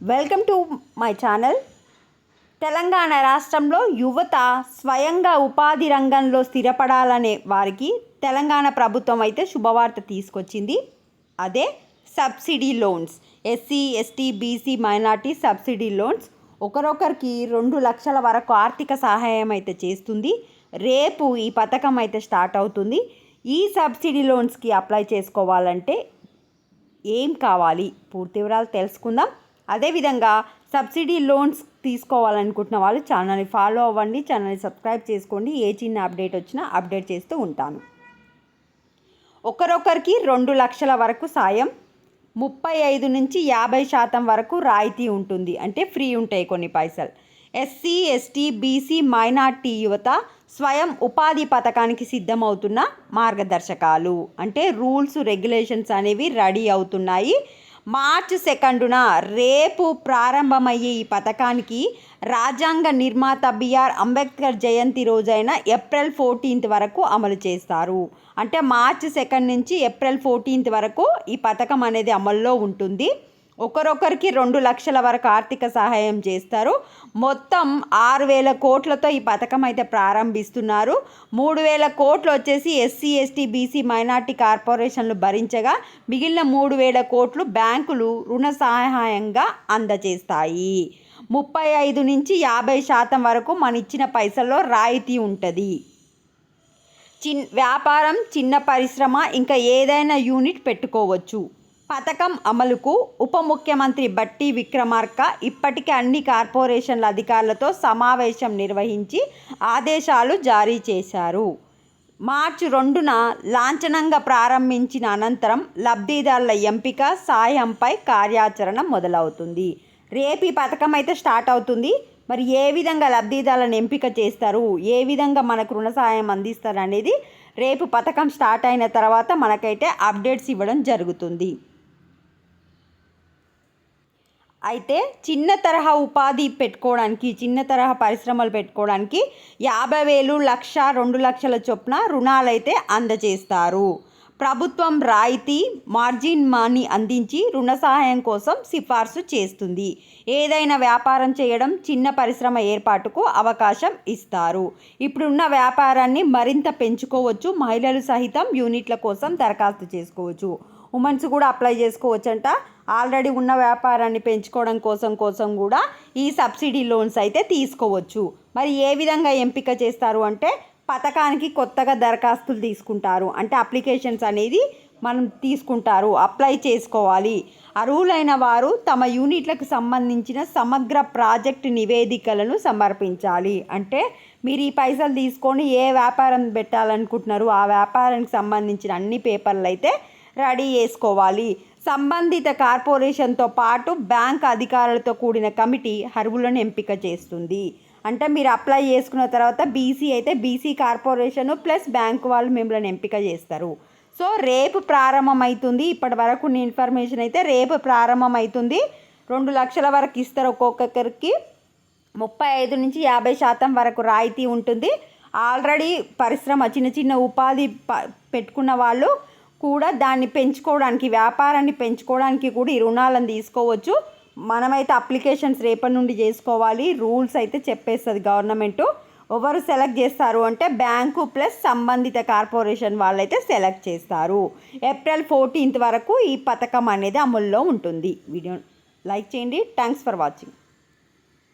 Welcome to my channel. Telangana రాష్ట్రంలో యువత స్వయంగా ఉపాధి రంగంలో స్థిరపడాలనే వారికి తెలంగాణ ప్రభుత్వం అయితే శుభవార్త తీసుకొచ్చింది. అదే subsidy loans, SC ST BC minority subsidy loans. ఒకరొకరికి 2 లక్షల వరకు ఆర్థిక సహాయం అయితే చేస్తుంది. రేపు ఈ పథకం అయితే స్టార్ట్ అవుతుంది. ఈ సబ్సిడీ లోన్స్కి అప్లై చేసుకోవాలంటే ఏం కావాలి, పూర్తి వివరాలు తెలుసుకుందాం. అదేవిధంగా సబ్సిడీ లోన్స్ తీసుకోవాలనుకుంటున్న వాళ్ళు ఛానల్ని ఫాలో అవ్వండి, ఛానల్ని సబ్స్క్రైబ్ చేసుకోండి. ఏ చిన్న అప్డేట్ వచ్చినా అప్డేట్ చేస్తూ ఉంటాను. ఒకరొకరికి 2 లక్షల వరకు సాయం, 35 నుంచి 50% వరకు రాయితీ ఉంటుంది. అంటే ఫ్రీ ఉంటాయి కొన్ని పైసలు. ఎస్సీ ఎస్టీ బీసీ మైనార్టీ యువత స్వయం ఉపాధి పథకానికి సిద్ధమవుతున్న మార్గదర్శకాలు, అంటే రూల్స్ రెగ్యులేషన్స్ అనేవి రెడీ అవుతున్నాయి. మార్చి 2న రేపు ప్రారంభమయ్యే ఈ పథకానికి రాజ్యాంగ నిర్మాత బిఆర్ అంబేద్కర్ జయంతి రోజైన ఏప్రిల్ 14 వరకు అమలు చేస్తారు. అంటే మార్చి 2 నుంచి ఏప్రిల్ 14 వరకు ఈ పథకం అనేది అమల్లో ఉంటుంది. ఒకరొకరికి 2 లక్షల వరకు ఆర్థిక సహాయం చేస్తారు. మొత్తం 6,000 కోట్లతో ఈ పథకం అయితే ప్రారంభిస్తున్నారు. 3,000 కోట్లు వచ్చేసి ఎస్సీ ఎస్టీ బీసీ మైనార్టీ కార్పొరేషన్లు భరించగా మిగిలిన 3,000 కోట్లు బ్యాంకులు రుణ సహాయంగా అందజేస్తాయి. 35 నుంచి 50% వరకు మన ఇచ్చిన పైసల్లో రాయితీ ఉంటుంది. వ్యాపారం, చిన్న పరిశ్రమ, ఇంకా ఏదైనా యూనిట్ పెట్టుకోవచ్చు. పథకం అమలుకు ఉప ముఖ్యమంత్రి బట్టి విక్రమార్క ఇప్పటికే అన్ని కార్పొరేషన్ల అధికారులతో సమావేశం నిర్వహించి ఆదేశాలు జారీ చేశారు. మార్చి 2న లాంఛనంగా ప్రారంభించిన అనంతరం లబ్ధిదారుల ఎంపిక, సాయంపై కార్యాచరణ మొదలవుతుంది. రేపు ఈ పథకం అయితే స్టార్ట్ అవుతుంది. మరి ఏ విధంగా లబ్ధిదారులను ఎంపిక చేస్తారు, ఏ విధంగా మనకు రుణ సహాయం అందిస్తారు అనేది రేపు పథకం స్టార్ట్ అయిన తర్వాత మనకైతే అప్డేట్స్ ఇవ్వడం జరుగుతుంది. అయితే చిన్న తరహా ఉపాధి పెట్టుకోవడానికి, చిన్న తరహా పరిశ్రమలు పెట్టుకోవడానికి 50,000, 1,00,000, 2 లక్షల చొప్పున రుణాలైతే అందజేస్తారు. ప్రభుత్వం రాయితీ, మార్జిన్ మనీ అందించి రుణ సహాయం కోసం సిఫార్సు చేస్తుంది. ఏదైనా వ్యాపారం చేయడం, చిన్న పరిశ్రమ ఏర్పాటుకు అవకాశం ఇస్తారు. ఇప్పుడున్న వ్యాపారాన్ని మరింత పెంచుకోవచ్చు. మహిళలు సహితం యూనిట్ల కోసం దరఖాస్తు చేసుకోవచ్చు. ఉమెన్స్ కూడా అప్లై చేసుకోవచ్చంట. ఆల్రెడీ ఉన్న వ్యాపారాన్ని పెంచుకోవడం కోసం కూడా ఈ సబ్సిడీ లోన్స్ అయితే తీసుకోవచ్చు. మరి ఏ విధంగా ఎంపిక చేస్తారు అంటే పథకానికి కొత్తగా దరఖాస్తులు తీసుకుంటారు. అంటే అప్లికేషన్స్ అనేది మనం తీసుకుంటారు, అప్లై చేసుకోవాలి. అర్హులైన వారు తమ యూనిట్లకు సంబంధించిన సమగ్ర ప్రాజెక్టు నివేదికలను సమర్పించాలి. అంటే మీరు ఈ పైసలు తీసుకొని ఏ వ్యాపారం పెట్టాలనుకుంటున్నారు ఆ వ్యాపారానికి సంబంధించిన అన్ని పేపర్లు అయితే రెడీ చేసుకోవాలి. సంబంధిత కార్పొరేషన్తో పాటు బ్యాంక్ అధికారులతో కూడిన కమిటీ అర్హులను ఎంపిక చేస్తుంది. అంటే మీరు అప్లై చేసుకున్న తర్వాత బీసీ అయితే బీసీ కార్పొరేషను ప్లస్ బ్యాంకు వాళ్ళు మిమ్మల్ని ఎంపిక చేస్తారు. సో రేపు ప్రారంభమవుతుంది. ఇప్పటి వరకు ఇన్ఫర్మేషన్ అయితే రేపు ప్రారంభమవుతుంది. 2 లక్షల వరకు ఇస్తారు. ఒక్కొక్కరికి 35 నుంచి 50% వరకు రాయితీ ఉంటుంది. ఆల్రెడీ పరిశ్రమ, చిన్న ఉపాధి పెట్టుకున్న వాళ్ళు కూడా దాన్ని పెంచుకోవడానికి, వ్యాపారాన్ని పెంచుకోవడానికి కూడా ఈ రుణాలను తీసుకోవచ్చు. మనమైతే అప్లికేషన్స్ రేపటి నుండి చేసుకోవాలి. రూల్స్ అయితే చెప్పేస్తుంది గవర్నమెంటు. ఎవరు సెలెక్ట్ చేస్తారు అంటే బ్యాంకు ప్లస్ సంబంధిత కార్పొరేషన్ వాళ్ళైతే సెలెక్ట్ చేస్తారు. ఏప్రిల్ 14 వరకు ఈ పథకం అనేది అమల్లో ఉంటుంది. వీడియో లైక్ చేయండి. Thanks for watching.